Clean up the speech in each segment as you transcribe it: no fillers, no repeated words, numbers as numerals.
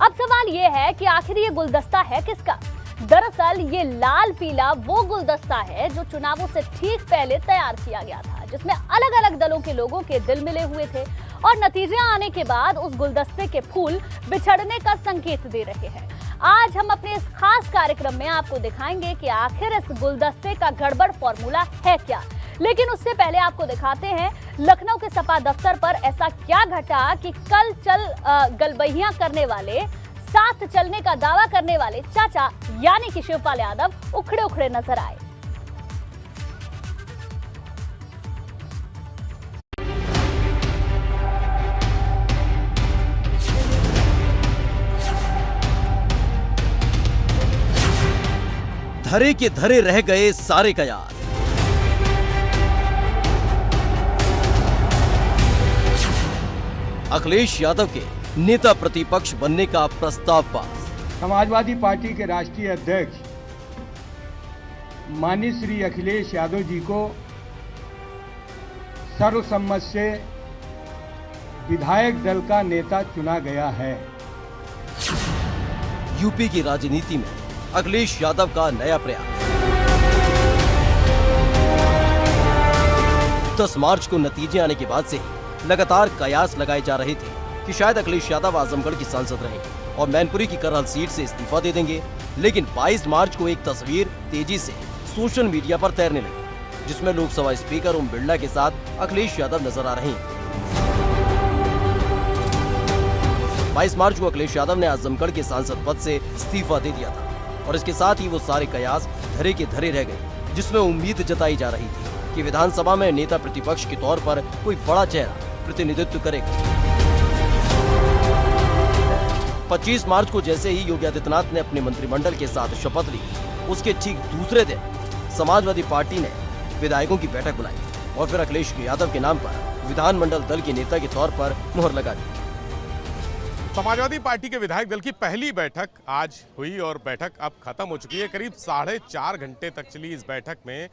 अब सवाल ये है कि आखिर ये गुलदस्ता है किसका। दरअसल ये लाल पीला वो गुलदस्ता है जो चुनावों से ठीक पहले तैयार किया गया था, जिसमें अलग अलग दलों के लोगों के दिल मिले हुए थे और नतीजे आने के बाद उस गुलदस्ते के फूल बिछड़ने का संकेत दे रहे हैं। आज हम अपने इस खास कार्यक्रम में आपको दिखाएंगे कि आखिर इस गुलदस्ते का गड़बड़ फॉर्मूला है क्या। लेकिन उससे पहले आपको दिखाते हैं लखनऊ के सपा दफ्तर पर ऐसा क्या घटा कि कल चल गलबहियां करने वाले, साथ चलने का दावा करने वाले चाचा यानी कि शिवपाल यादव उखड़े उखड़े नजर आए। धरे के धरे रह गए सारे कयास। अखिलेश यादव के नेता प्रतिपक्ष बनने का प्रस्ताव पास। समाजवादी पार्टी के राष्ट्रीय अध्यक्ष माननीय श्री अखिलेश यादव जी को सर्वसम्मत से विधायक दल का नेता चुना गया है। यूपी की राजनीति में अखिलेश यादव का नया प्रयास। 10 मार्च को नतीजे आने के बाद से ही लगातार कयास लगाए जा रहे थे कि शायद अखिलेश यादव आजमगढ़ की सांसद रहेंगे और मैनपुरी की करहल सीट से इस्तीफा दे देंगे। लेकिन 22 मार्च को एक तस्वीर तेजी से सोशल मीडिया पर तैरने लगी, जिसमें लोकसभा स्पीकर ओम बिरला के साथ अखिलेश यादव नजर आ रहे हैं। 22 मार्च को अखिलेश यादव ने आजमगढ़ के सांसद पद से इस्तीफा दे दिया था और इसके साथ ही वो सारे कयास धरे के धरे रह गए, जिसमें उम्मीद जताई जा रही थी कि विधानसभा में नेता प्रतिपक्ष के तौर पर कोई बड़ा चेहरा प्रतिनिधित्व करेगा। 25 मार्च को जैसे ही योगी आदित्यनाथ ने अपने मंत्रिमंडल के साथ शपथ ली, उसके ठीक दूसरे दिन समाजवादी पार्टी ने विधायकों की बैठक बुलाई और फिर अखिलेश यादव के नाम पर विधानमंडल दल के नेता के तौर पर मुहर लगा दी। समाजवादी पार्टी के विधायक दल की पहली बैठक आज हुई और बैठक अब खत्म हो चुकी है। करीब 4.5 घंटे तक चली इस बैठक में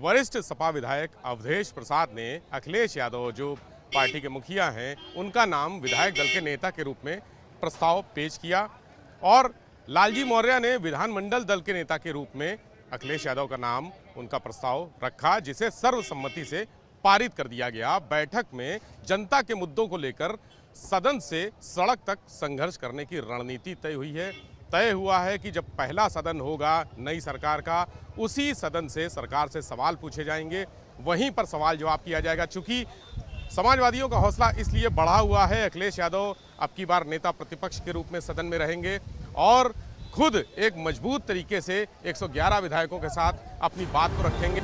वरिष्ठ सपा विधायक अवधेश प्रसाद ने अखिलेश यादव जो पार्टी के मुखिया हैं उनका नाम विधायक दल के नेता के रूप में प्रस्ताव पेश किया और लालजी मौर्य ने विधानमंडल दल के नेता के रूप में अखिलेश यादव का नाम उनका प्रस्ताव रखा, जिसे सर्वसम्मति से पारित कर दिया गया। बैठक में जनता के मुद्दों को लेकर सदन से सड़क तक संघर्ष करने की रणनीति तय हुई है। तय हुआ है कि जब पहला सदन होगा नई सरकार का, उसी सदन से सरकार से सवाल पूछे जाएंगे, वहीं पर सवाल जवाब किया जाएगा। चूंकि समाजवादियों का हौसला इसलिए बढ़ा हुआ है, अखिलेश यादव अब की बार नेता प्रतिपक्ष के रूप में सदन में रहेंगे और खुद एक मजबूत तरीके से 111 विधायकों के साथ अपनी बात को रखेंगे।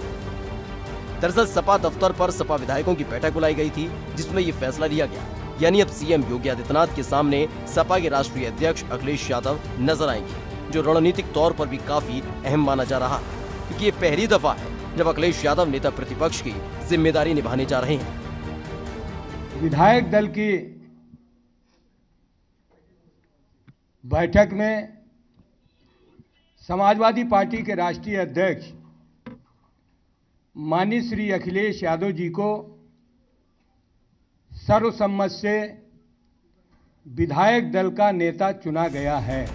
दरअसल सपा दफ्तर पर सपा विधायकों की बैठक बुलाई गई थी, जिसमें ये फैसला लिया गया, यानी अब सीएम योगी आदित्यनाथ के सामने सपा के राष्ट्रीय अध्यक्ष अखिलेश यादव नजर आएंगे, जो रणनीतिक तौर पर भी काफी अहम माना जा रहा है, क्योंकि ये पहली दफा है जब अखिलेश यादव नेता प्रतिपक्ष की जिम्मेदारी निभाने जा रहे हैं। विधायक दल की बैठक में समाजवादी पार्टी के राष्ट्रीय अध्यक्ष माननीय श्री अखिलेश यादव जी को सर्वसम्मत से विधायक दल का नेता चुना गया है।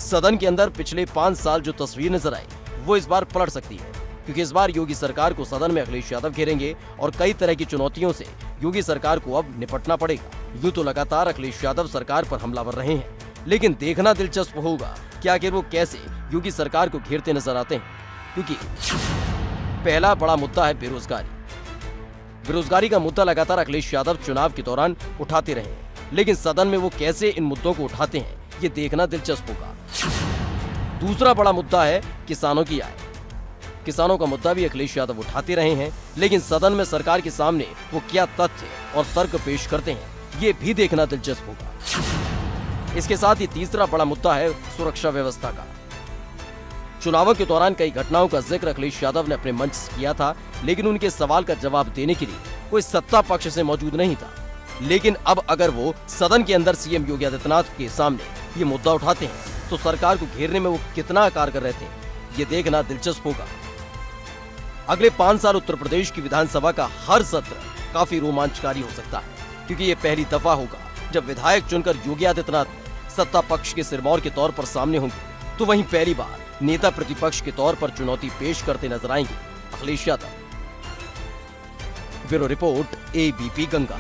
सदन के अंदर पिछले 5 साल जो तस्वीर नजर आई वो इस बार पलट सकती है, क्योंकि इस बार योगी सरकार को सदन में अखिलेश यादव घेरेंगे और कई तरह की चुनौतियों से योगी सरकार को अब निपटना पड़ेगा। यूं तो लगातार अखिलेश यादव सरकार पर हमलावर रहे हैं, लेकिन देखना दिलचस्प होगा कि आखिर वो कैसे योगी सरकार को घेरते नजर आते हैं, क्योंकि पहला बड़ा मुद्दा है बेरोजगारी। बेरोजगारी का मुद्दा लगातार अखिलेश यादव चुनाव के दौरान उठाते रहे हैं, लेकिन सदन में वो कैसे इन मुद्दों को उठाते हैं ये देखना दिलचस्प होगा। दूसरा बड़ा मुद्दा है किसानों की आय। किसानों का मुद्दा भी अखिलेश यादव उठाते रहे हैं, लेकिन सदन में सरकार के सामने वो क्या तथ्य और तर्क पेश करते हैं ये भी देखना दिलचस्प होगा। इसके साथ ही तीसरा बड़ा मुद्दा है सुरक्षा व्यवस्था का। चुनावों के दौरान कई घटनाओं का जिक्र अखिलेश यादव ने अपने मंच से किया था, लेकिन उनके सवाल का जवाब देने के लिए कोई सत्ता पक्ष से मौजूद नहीं था। लेकिन अब अगर वो सदन के अंदर सीएम योगी आदित्यनाथ के सामने ये मुद्दा उठाते हैं तो सरकार को घेरने में वो कितना कारगर रहते हैं ये देखना दिलचस्प होगा। अगले 5 साल उत्तर प्रदेश की विधानसभा का हर सत्र काफी रोमांचकारी हो सकता है, क्योंकि ये पहली दफा होगा जब विधायक चुनकर योगी आदित्यनाथ ने सत्ता पक्ष के सिरमौर के तौर पर सामने होंगे, तो वहीं पहली बार नेता प्रतिपक्ष के तौर पर चुनौती पेश करते नजर आएंगे Akhilesh Yadav. Bureau report, ABP Ganga.